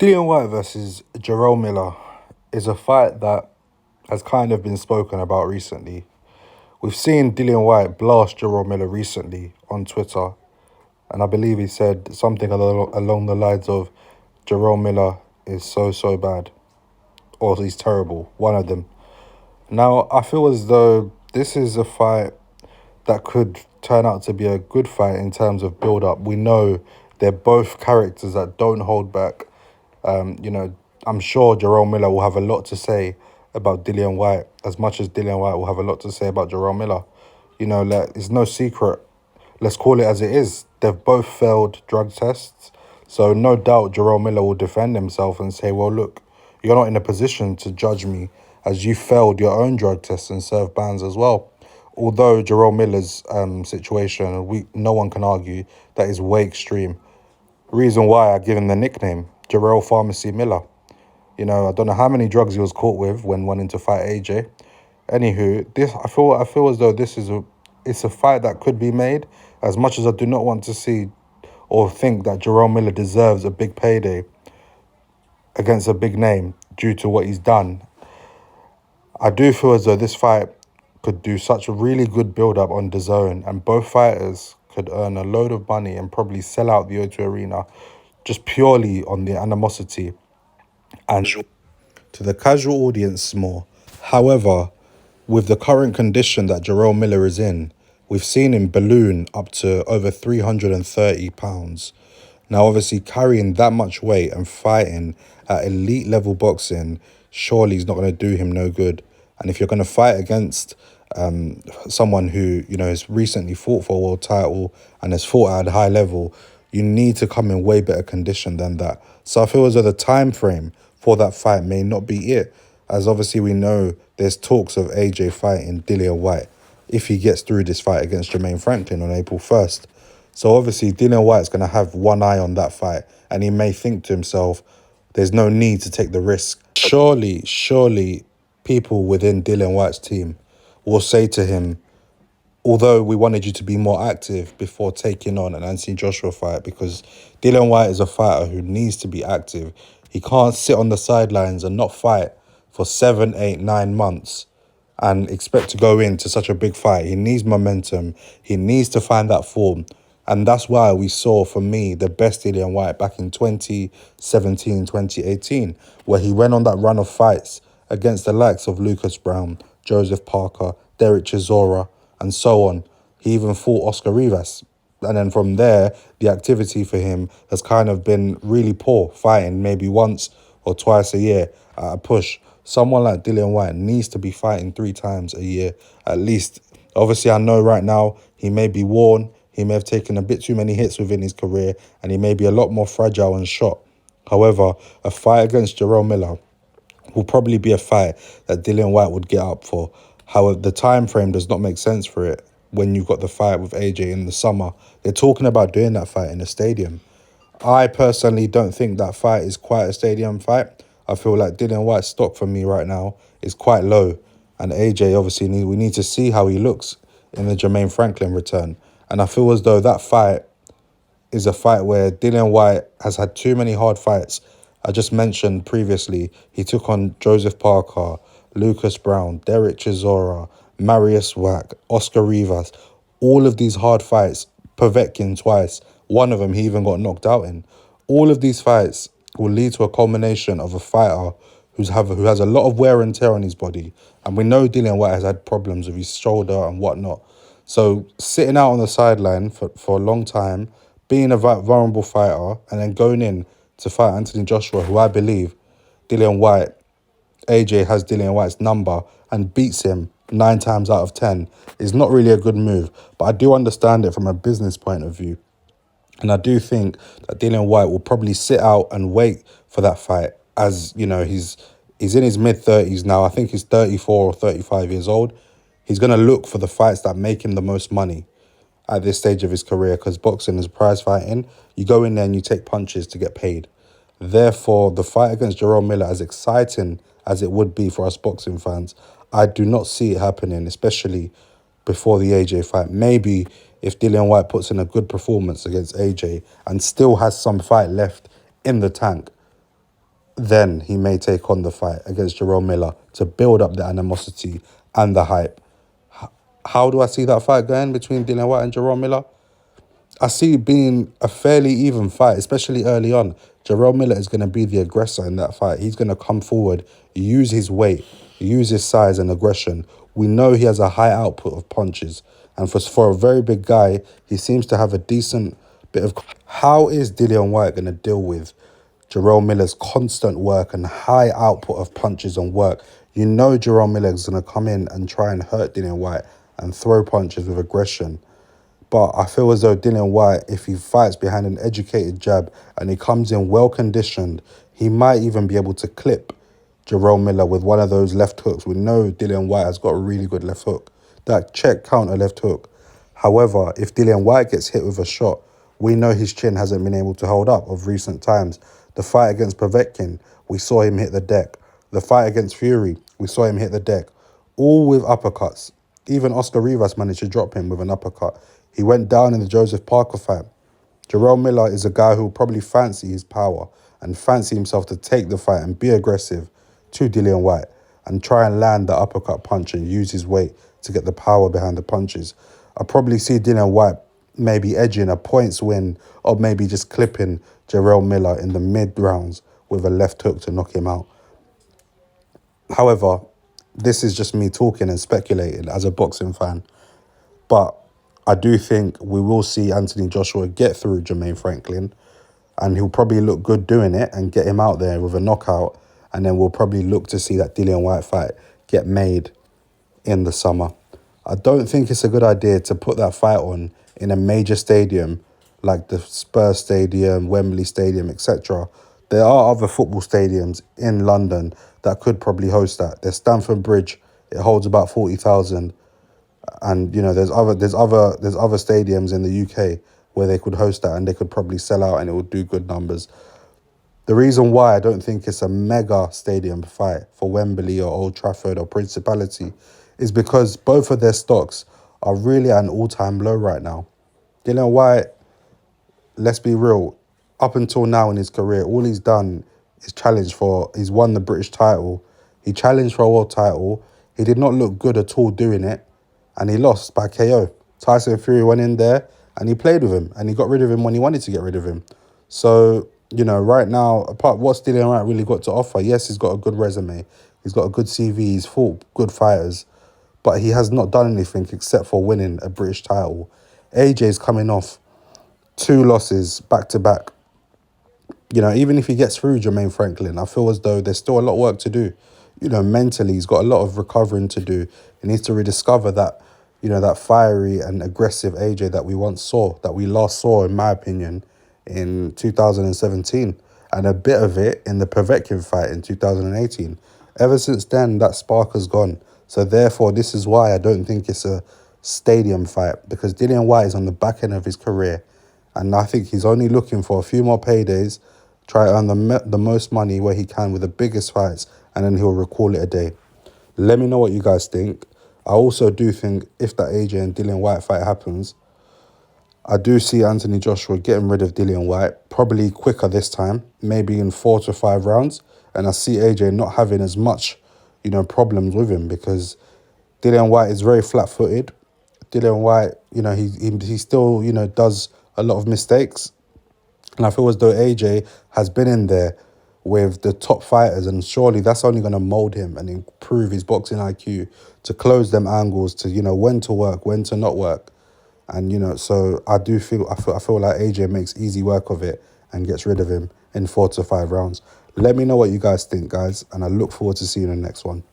Dillian Whyte versus Jarrell Miller is a fight that has kind of been spoken about recently. We've seen Dillian Whyte blast Jarrell Miller recently on Twitter, and I believe he said something along the lines of Jarrell Miller is so bad, or he's terrible, one of them. Now, I feel as though this is a fight that could turn out to be a good fight in terms of build-up. We know they're both characters that don't hold back. I'm sure Jarrell Miller will have a lot to say about Dillian Whyte, as much as Dillian Whyte will have a lot to say about Jarrell Miller. It's no secret. Let's call it as it is. They've both failed drug tests. So no doubt Jarrell Miller will defend himself and say, well, look, you're not in a position to judge me as you failed your own drug tests and served bans as well. Although Jarrell Miller's situation, no one can argue that is way extreme. Reason why I give him the nickname, Jarrell Pharmacy Miller. I don't know how many drugs he was caught with when wanting to fight AJ. Anywho, I feel as though it's a fight that could be made. As much as I do not want to see or think that Jarrell Miller deserves a big payday against a big name due to what he's done, I do feel as though this fight could do such a really good build-up on DAZN, and both fighters could earn a load of money and probably sell out the O2 Arena just purely on the animosity and to the casual audience more. However, with the current condition that Jarrell Miller is in, we've seen him balloon up to over 330 pounds. Now, obviously, carrying that much weight and fighting at elite level boxing, surely is not going to do him no good. And if you're going to fight against someone who, has recently fought for a world title and has fought at a high level, you need to come in way better condition than that. So I feel as though the time frame for that fight may not be it. As obviously we know, there's talks of AJ fighting Dillian Whyte if he gets through this fight against Jermaine Franklin on April 1st. So obviously Dillian Whyte's going to have one eye on that fight, and he may think to himself, there's no need to take the risk. Surely people within Dillian Whyte's team will say to him, although we wanted you to be more active before taking on an Anthony Joshua fight, because Dillian Whyte is a fighter who needs to be active. He can't sit on the sidelines and not fight for 7, 8, 9 months and expect to go into such a big fight. He needs momentum. He needs to find that form. And that's why we saw, for me, the best Dillian Whyte back in 2017, 2018, where he went on that run of fights against the likes of Lucas Brown, Joseph Parker, Derek Chisora, and so on. He even fought Oscar Rivas. And then from there, the activity for him has kind of been really poor, fighting maybe once or twice a year at a push. Someone like Dillian Whyte needs to be fighting 3 times a year at least. Obviously, I know right now he may be worn. He may have taken a bit too many hits within his career, and he may be a lot more fragile and shot. However, a fight against Jarrell Miller will probably be a fight that Dillian Whyte would get up for. However, the time frame does not make sense for it when you've got the fight with AJ in the summer. They're talking about doing that fight in a stadium. I personally don't think that fight is quite a stadium fight. I feel like Dillian Whyte's stock for me right now is quite low. And AJ, obviously, we need to see how he looks in the Jermaine Franklin return. And I feel as though that fight is a fight where Dillian Whyte has had too many hard fights. I just mentioned previously, he took on Joseph Parker, Lucas Brown, Derek Chisora, Marius Wack, Oscar Rivas. All of these hard fights, Povetkin twice. One of them he even got knocked out in. All of these fights will lead to a culmination of a fighter who has a lot of wear and tear on his body. And we know Dillian Whyte has had problems with his shoulder and whatnot. So sitting out on the sideline for a long time, being a vulnerable fighter, and then going in to fight Anthony Joshua, who I believe AJ has Dillian Whyte's number and beats him 9 times out of 10, is not really a good move. But I do understand it from a business point of view. And I do think that Dillian Whyte will probably sit out and wait for that fight. As he's in his mid-30s now. I think he's 34 or 35 years old. He's going to look for the fights that make him the most money at this stage of his career, because boxing is prize fighting. You go in there and you take punches to get paid. Therefore, the fight against Jarrell Miller, as exciting as it would be for us boxing fans, I do not see it happening, especially before the AJ fight. Maybe if Dillian Whyte puts in a good performance against AJ and still has some fight left in the tank, then he may take on the fight against Jarrell Miller to build up the animosity and the hype. How do I see that fight going between Dillian Whyte and Jarrell Miller? I see it being a fairly even fight, especially early on. Jarrell Miller is going to be the aggressor in that fight. He's going to come forward, use his weight, use his size and aggression. We know he has a high output of punches. And for a very big guy, he seems to have a decent bit of... How is Dillian Whyte going to deal with Jarrell Miller's constant work and high output of punches and work? You know Jarrell Miller is going to come in and try and hurt Dillian Whyte and throw punches with aggression. But I feel as though Dillian Whyte, if he fights behind an educated jab and he comes in well-conditioned, he might even be able to clip Jarrell Miller with one of those left hooks. We know Dillian Whyte has got a really good left hook. That check counter left hook. However, if Dillian Whyte gets hit with a shot, we know his chin hasn't been able to hold up of recent times. The fight against Povetkin, we saw him hit the deck. The fight against Fury, we saw him hit the deck. All with uppercuts. Even Oscar Rivas managed to drop him with an uppercut. He went down in the Joseph Parker fight. Jarrell Miller is a guy who will probably fancy his power and fancy himself to take the fight and be aggressive to Dillian Whyte and try and land the uppercut punch and use his weight to get the power behind the punches. I probably see Dillian Whyte maybe edging a points win or maybe just clipping Jarrell Miller in the mid-rounds with a left hook to knock him out. However, this is just me talking and speculating as a boxing fan. But I do think we will see Anthony Joshua get through Jermaine Franklin, and he'll probably look good doing it and get him out there with a knockout. And then we'll probably look to see that Dillian Whyte fight get made in the summer. I don't think it's a good idea to put that fight on in a major stadium like the Spurs Stadium, Wembley Stadium, etc. There are other football stadiums in London that could probably host that. There's Stamford Bridge. It holds about 40,000. And there's other stadiums in the UK where they could host that and they could probably sell out and it would do good numbers. The reason why I don't think it's a mega stadium fight for Wembley or Old Trafford or Principality is because both of their stocks are really at an all-time low right now. Dillian Whyte, let's be real, up until now in his career, all he's done is he's won the British title. He challenged for a world title. He did not look good at all doing it. And he lost by KO. Tyson Fury went in there and he played with him and he got rid of him when he wanted to get rid of him. So, right now, apart what's Dillian Whyte really got to offer? Yes, he's got a good resume. He's got a good CV. He's fought good fighters. But he has not done anything except for winning a British title. AJ's coming off 2 losses back-to-back. Even if he gets through Jermaine Franklin, I feel as though there's still a lot of work to do. Mentally, he's got a lot of recovering to do. He needs to rediscover that, that fiery and aggressive AJ that we last saw, in my opinion, in 2017. And a bit of it in the Povetkin fight in 2018. Ever since then, that spark has gone. So therefore, this is why I don't think it's a stadium fight, because Dillian Whyte is on the back end of his career. And I think he's only looking for a few more paydays, try to earn the most money where he can with the biggest fights, and then he'll recall it a day. Let me know what you guys think. I also do think if that AJ and Dillian Whyte fight happens, I do see Anthony Joshua getting rid of Dillian Whyte, probably quicker this time, maybe in 4 to 5 rounds. And I see AJ not having as much, problems with him, because Dillian Whyte is very flat-footed. Dillian Whyte, he still, does a lot of mistakes. And I feel as though AJ has been in there with the top fighters, and surely that's only going to mold him and improve his boxing IQ to close them angles, to when to work, when to not work. And so I feel like AJ makes easy work of it and gets rid of him in 4 to 5 rounds. Let me know what you guys think, guys, and I look forward to seeing you in the next one.